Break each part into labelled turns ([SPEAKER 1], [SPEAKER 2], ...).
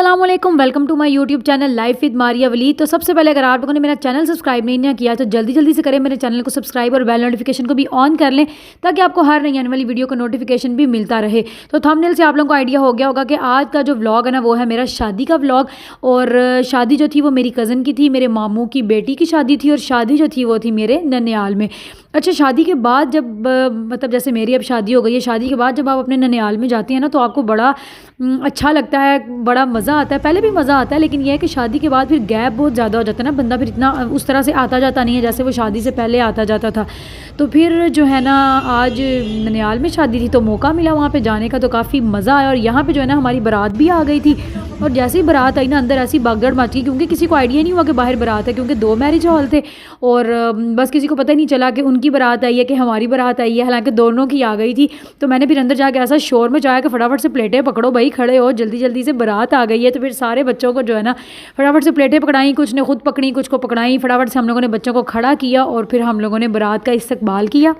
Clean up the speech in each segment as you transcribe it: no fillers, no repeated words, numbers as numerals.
[SPEAKER 1] अस्सलामुअलैकुम, welcome to my YouTube channel life with Maria Wali. तो सबसे पहले अगर आप लोगों ने मेरा चैनल सब्सक्राइब नहीं किया तो जल्दी से करें मेरे चैनल को सब्सक्राइब और बेल नोटिफिकेशन को भी ऑन कर लें ताकि आपको हर नई आने वाली वीडियो का नोटिफिकेशन भी मिलता रहे। तो थंबनेल से आप लोगों को आइडिया हो गया होगा कि आज का जो व्लॉग है ना वो है मेरा शादी का व्लॉग। और शादी जो थी वो मेरी कज़न की थी, मेरे मामू की बेटी की शादी थी और शादी जो थी वो थी मेरे ननियाल में। अच्छा, शादी के बाद जब मतलब जैसे मेरी अब शादी हो गई है, शादी के बाद जब आप अपने ननियाल में जाती हैं ना तो आपको बड़ा अच्छा लगता है, बड़ा मज़ा आता है। पहले भी मज़ा आता है लेकिन यह है कि शादी के बाद फिर गैप बहुत ज़्यादा हो जाता है ना, बंदा फिर इतना उस तरह से आता जाता नहीं है जैसे वो शादी से पहले आता जाता था। तो फिर जो है ना आज ननियाल में शादी थी तो मौका मिला वहाँ पे जाने का, तो काफ़ी मज़ा आया। और यहाँ पे जो है ना हमारी बारात भी आ गई थी और जैसे ही बारात आई ना अंदर ऐसी भागदौड़ मच गई क्योंकि किसी को आइडिया नहीं हुआ कि बाहर बारात है, क्योंकि 2 मैरिज हॉल थे और बस किसी को पता ही नहीं चला कि उनकी बारात आई है कि हमारी बारात आई है, हालांकि दोनों की आ गई थी। तो मैंने फिर अंदर जाके ऐसा शोर मचाया कि फटाफट से प्लेटें पकड़ो भाई, खड़े हो, जल्दी से बारात आ गई है। तो फिर सारे बच्चों को जो है ना फटाफट से प्लेटें पकड़ाई, कुछ ने खुद पकड़ी कुछ को पकड़ाई, फटाफट से हम लोगों ने बच्चों को खड़ा किया और फिर हम लोगों ने बारात का इस्तकबाल किया।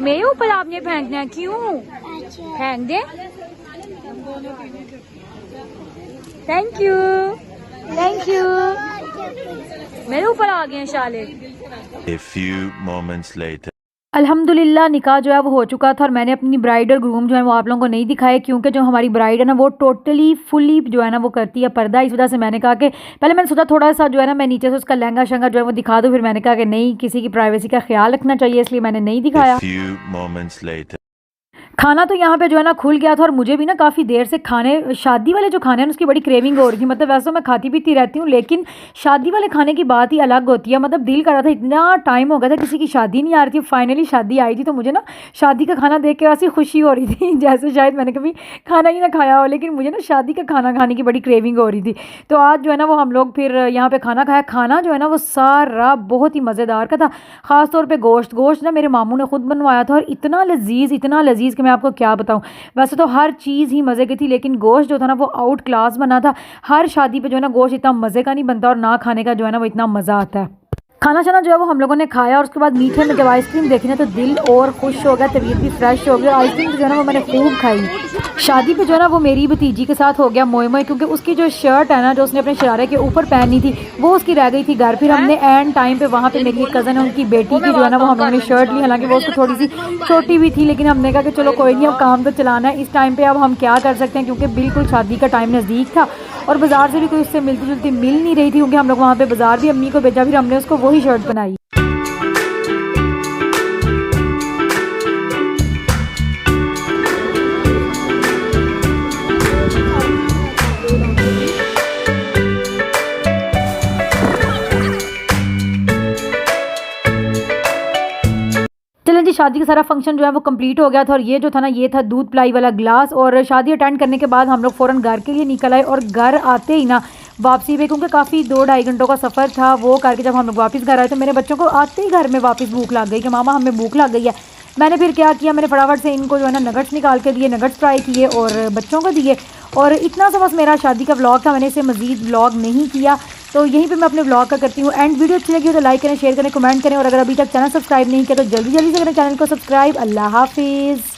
[SPEAKER 1] मेरे ऊपर आपने फेंकना है, क्यों फेंक दे? थैंक यू मेरे ऊपर आ गए शाले।
[SPEAKER 2] A few moments later.
[SPEAKER 1] अल्हम्दुलिल्लाह निकाह जो है वो हो चुका था और मैंने अपनी ब्राइड और ग्रूम जो है वो आप लोगों को नहीं दिखाए क्योंकि जो हमारी ब्राइड है ना वो टोटली फुली जो है ना वो करती है पर्दा। इस वजह से मैंने कहा कि पहले मैंने सोचा थोड़ा सा जो है ना मैं नीचे से उसका लहंगा शंगा जो है वो दिखा दूँ, फिर मैंने कहा कि नहीं, किसी की प्राइवेसी का ख्याल रखना चाहिए, इसलिए मैंने नहीं दिखाया।
[SPEAKER 2] A few moments later.
[SPEAKER 1] खाना तो यहाँ पे जो है ना खुल गया था और मुझे भी ना काफ़ी देर से खाने, शादी वाले जो खाने हैं उसकी बड़ी क्रेविंग हो रही थी। मतलब वैसे तो मैं खाती पीती रहती हूँ लेकिन शादी वाले खाने की बात ही अलग होती है। मतलब दिल कर रहा था, इतना टाइम हो गया था किसी की शादी नहीं आ रही थी, फाइनली शादी आई थी तो मुझे ना शादी का खाना देख के वैसी खुशी हो रही थी जैसे शायद मैंने कभी खाना ही ना खाया हो, लेकिन मुझे ना शादी का खाना खाने की बड़ी क्रेविंग हो रही थी। तो आज जो है ना वो हम लोग फिर यहाँ पर खाना खाया। खाना जो है ना वो सारा बहुत ही मज़ेदार का था, ख़ासतौर पर गोश्त ना मेरे मामू ने खुद बनवाया था और इतना लजीज़ कि मैं आपको क्या बताऊं। वैसे तो हर चीज़ ही मज़े की थी लेकिन गोश्त जो था ना वो आउट क्लास बना था। हर शादी पे जो है ना गोश्त इतना मज़े का नहीं बनता और ना खाने का जो है ना वो इतना मज़ा आता है। खाना शाना जो है वो हम लोगों ने खाया और उसके बाद मीठे में जब आइसक्रीम देखी ना तो दिल और खुश हो गया, तबीयत भी फ्रेश हो गई। आइसक्रीम जो है ना वो मैंने खूब खाई। शादी पे जो है ना वो मेरी भतीजी के साथ हो गया मोए क्योंकि उसकी जो शर्ट है ना जो उसने अपने शरारे के ऊपर पहनी थी वो उसकी रह गई थी घर। फिर हमने एंड टाइम पे वहाँ पे मेरी एक कज़न है उनकी बेटी की जो है ना वो हम लोगों ने शर्ट ली, हालांकि वो उसको थोड़ी सी छोटी भी थी लेकिन हमने कहा कि चलो कोई नहीं, अब काम तो चलाना है इस टाइम पे, अब हम क्या कर सकते हैं क्योंकि बिल्कुल शादी का टाइम नज़दीक था और बाज़ार से भी कोई उससे मिलती जुलती मिल नहीं रही थी क्योंकि हम लोग वहाँ पे बाज़ार भी अम्मी को भेजा, फिर हमने उसको वही शर्ट बनाई। चलें जी, शादी का सारा फंक्शन जो है वो कंप्लीट हो गया था और ये जो था ना ये था दूध पिलाई वाला ग्लास। और शादी अटेंड करने के बाद हम लोग फ़ौरन घर के लिए निकल आए और घर आते ही ना वापसी पे, क्योंकि काफ़ी 2-2.5 घंटों का सफ़र था, वो करके जब हम लोग वापस घर आए तो मेरे बच्चों को आते ही घर में वापस भूख लग गई कि मामा हमें भूख लग गई है। मैंने फिर क्या किया, मैंने फटाफट से इनको जो है ना नगट्स निकाल के दिए, नगट्स फ्राई किए और बच्चों को दिए। और इतना सा बस मेरा शादी का व्लॉग था, मैंने इसे मज़ीद व्लॉग नहीं किया। तो यहीं पे मैं अपने व्लॉग का करती हूँ एंड। वीडियो अच्छी लगी हो तो लाइक करें, शेयर करें, कमेंट करें और अगर अभी तक चैनल सब्सक्राइब नहीं किया तो जल्दी से करें चैनल को सब्सक्राइब। अल्लाह हाफिज़।